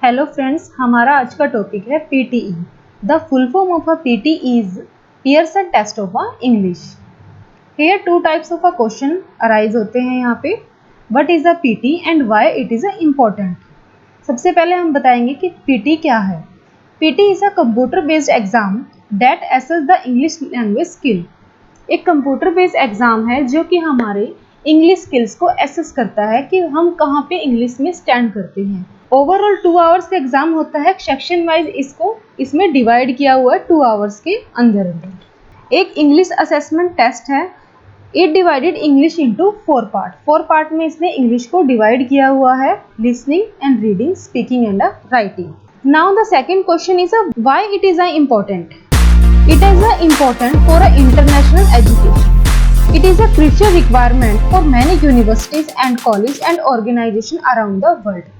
Hello friends, हमारा आज का टॉपिक है PTE. The full form of a PTE is Pearson test of a English. Here two types of a question arise होते हैं यहाँ पे। What is a PT and why it is a important. सबसे पहले हम बताएंगे कि पीटी क्या है। PT is a computer based exam that assess the English language skill. एक कंप्यूटर बेस्ड एग्जाम है जो कि हमारे इंग्लिश स्किल्स को एसेस करता है कि हम कहाँ पे इंग्लिश में स्टैंड करते हैं। ओवरऑल 2 आवर्स का एग्जाम होता है। सेक्शन वाइज इसमें डिवाइड किया हुआ है 2 आवर्स के अंदर। एक इंग्लिश असेसमेंट टेस्ट है। It divided English into 4 part. 4 part में इसने इंग्लिश को डिवाइड किया हुआ है, listening and reading, speaking and writing. Now the second question is why it is important. It is important for international education. It is a crucial requirement for many universities and colleges and organizations around the world.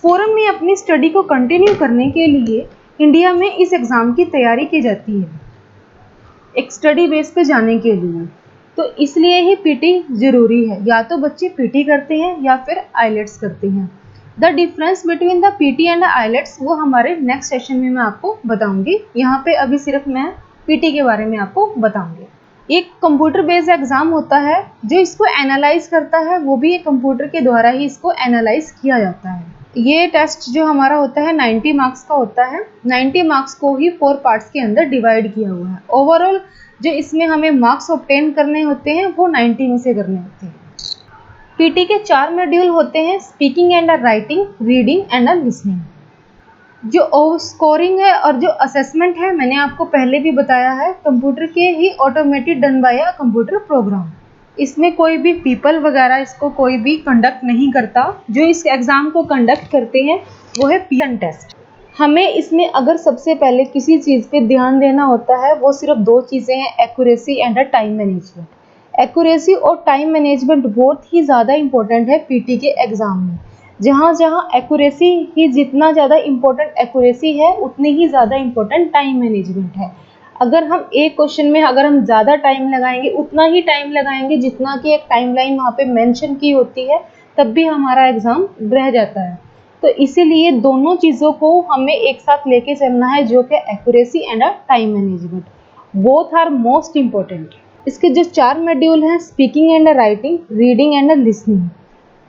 Forum में अपनी study को continue करने के लिए India में इस exam की तैयारी की जाती है, एक स्टडी बेस पे जाने के लिए। तो इसलिए ही पीटी ज़रूरी है। या तो बच्चे पीटी करते हैं या फिर आईलेट्स करते हैं। The difference between the PT and IELTS वो हमारे नेक्स्ट सेशन में मैं आपको बताऊंगी। यहाँ पे अभी सिर्फ मैं पीटी के बारे में आपको बताऊंगी। एक कंप्यूटर बेस्ड एग्जाम होता है जो इसको एनालाइज करता है, वो भी एक कंप्यूटर के द्वारा ही इसको एनालाइज किया जाता है। ये टेस्ट जो हमारा होता है 90 मार्क्स का होता है। 90 मार्क्स को ही 4 पार्ट्स के अंदर डिवाइड किया हुआ है। ओवरऑल जो इसमें हमें मार्क्स ऑब्टेन करने होते हैं वो 90 में से करने होते हैं। पीटी के 4 मॉड्यूल होते हैं, speaking and writing, reading and listening. जो स्कोरिंग है और जो असेसमेंट है मैंने आपको पहले भी बताया है, कंप्यूटर के ही automated done by a computer program. इसमें कोई भी पीपल वगैरह इसको कोई भी कंडक्ट नहीं करता। जो इस एग्ज़ाम को कंडक्ट करते हैं वो है पियर्सन टेस्ट। हमें इसमें अगर सबसे पहले किसी चीज़ पे ध्यान देना होता है वो सिर्फ 2 चीज़ें हैं, accuracy and time management. Accuracy और टाइम मैनेजमेंट बहुत ही ज़्यादा इम्पोर्टेंट है पीटी के एग्ज़ाम में। जहाँ जहाँ एक्यूरेसी ही जितना ज़्यादा इम्पोर्टेंट एक्यूरेसी है उतनी ही ज़्यादा इम्पोर्टेंट टाइम मैनेजमेंट है। अगर हम एक क्वेश्चन में अगर हम ज़्यादा टाइम लगाएंगे, उतना ही टाइम लगाएंगे जितना कि एक टाइमलाइन वहाँ पे मेंशन की होती है, तब भी हमारा एग्ज़ाम रह जाता है। तो इसीलिए दोनों चीज़ों को हमें एक साथ लेके चलना है, जो कि accuracy and time management, both are most important. इसके जो 4 मॉड्यूल हैं, speaking and writing, reading and listening,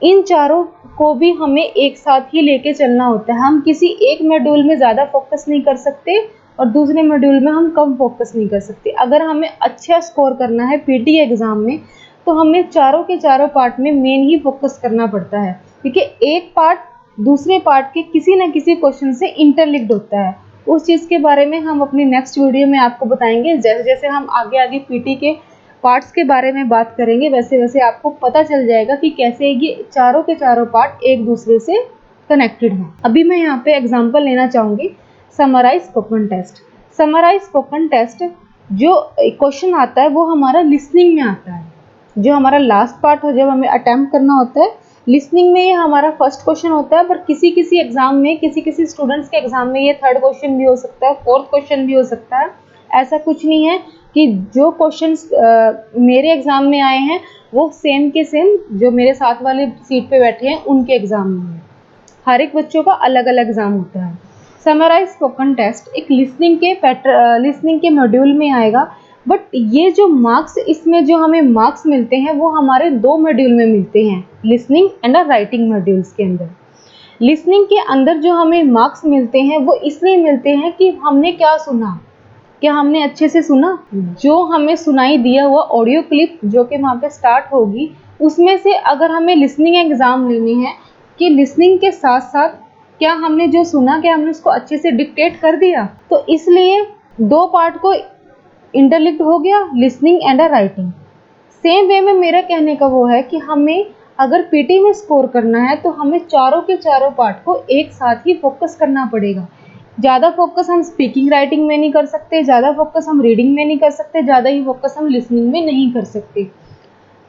इन चारों को भी हमें एक साथ ही लेके चलना होता है। हम किसी एक मॉड्यूल में ज़्यादा फोकस नहीं कर सकते और दूसरे मॉड्यूल में हम कम फोकस नहीं कर सकते। अगर हमें अच्छा स्कोर करना है पीटी एग्ज़ाम में तो हमें चारों के चारों पार्ट में मेन ही फोकस करना पड़ता है, क्योंकि एक पार्ट दूसरे पार्ट के किसी न किसी क्वेश्चन से इंटरलिंक्ड होता है। उस चीज़ के बारे में हम अपनी नेक्स्ट वीडियो में आपको बताएंगे। जैसे जैसे हम आगे आगे पीटी के पार्ट्स के बारे में बात करेंगे वैसे वैसे आपको पता चल जाएगा कि कैसे ये चारों के चारों पार्ट एक दूसरे से कनेक्टेड हैं। अभी मैं यहाँ पे एग्जांपल लेना चाहूँगी, summarise spoken test. Summarise spoken test जो क्वेश्चन आता है वो हमारा लिसनिंग में आता है। जो हमारा लास्ट पार्ट हो, जब हमें अटेम्प्ट करना होता है लिसनिंग में, ये हमारा फर्स्ट क्वेश्चन होता है। पर किसी किसी एग्जाम में, किसी किसी स्टूडेंट्स के एग्जाम में ये 3rd क्वेश्चन भी हो सकता है, 4th क्वेश्चन भी हो सकता है। ऐसा कुछ नहीं है कि जो क्वेश्चंस मेरे एग्जाम में आए हैं वो सेम के सेम जो मेरे साथ वाले सीट पे बैठे हैं उनके एग्जाम में है। हर एक बच्चों का अलग अलग एग्जाम होता है। समराइज स्पोकन टेस्ट एक लिसनिंग के मॉड्यूल में आएगा, बट ये जो मार्क्स, इसमें जो हमें मार्क्स मिलते हैं वो हमारे 2 मॉड्यूल में मिलते हैं, लिसनिंग एंड राइटिंग मॉड्यूल्स के अंदर। लिसनिंग के अंदर जो हमें मार्क्स मिलते हैं वो इसलिए मिलते हैं कि हमने क्या सुना, क्या हमने अच्छे से सुना। जो हमें सुनाई दिया हुआ ऑडियो क्लिप जो कि वहाँ पे स्टार्ट होगी, उसमें से अगर हमें लिसनिंग एग्जाम लेनी है कि लिसनिंग के साथ साथ क्या हमने जो सुना, क्या हमने उसको अच्छे से डिक्टेट कर दिया, तो इसलिए 2 पार्ट को इंटरलिंक्ड हो गया, listening and writing. Same way में मेरा कहने का वो है कि हमें अगर पीटी में स्कोर करना है तो हमें चारों के चारों पार्ट को एक साथ ही फोकस करना पड़ेगा। ज़्यादा फोकस हम स्पीकिंग राइटिंग में नहीं कर सकते, ज़्यादा फोकस हम रीडिंग में नहीं कर सकते, ज़्यादा ही फोकस हम लिसनिंग में नहीं कर सकते।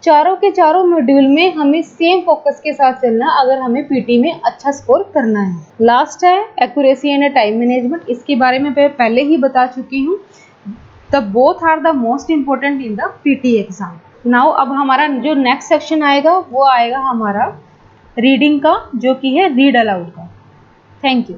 चारों के चारों मॉड्यूल में हमें सेम फोकस के साथ चलना अगर हमें पीटी में अच्छा स्कोर करना है। लास्ट है एक्यूरेसी एंड टाइम मैनेजमेंट। इसके बारे में मैं पहले ही बता चुकी हूँ। The both are the most important in the PT exam. Now अब हमारा जो नेक्स्ट सेक्शन आएगा वो आएगा हमारा रीडिंग का, जो कि है रीड अलाउड का। Thank you.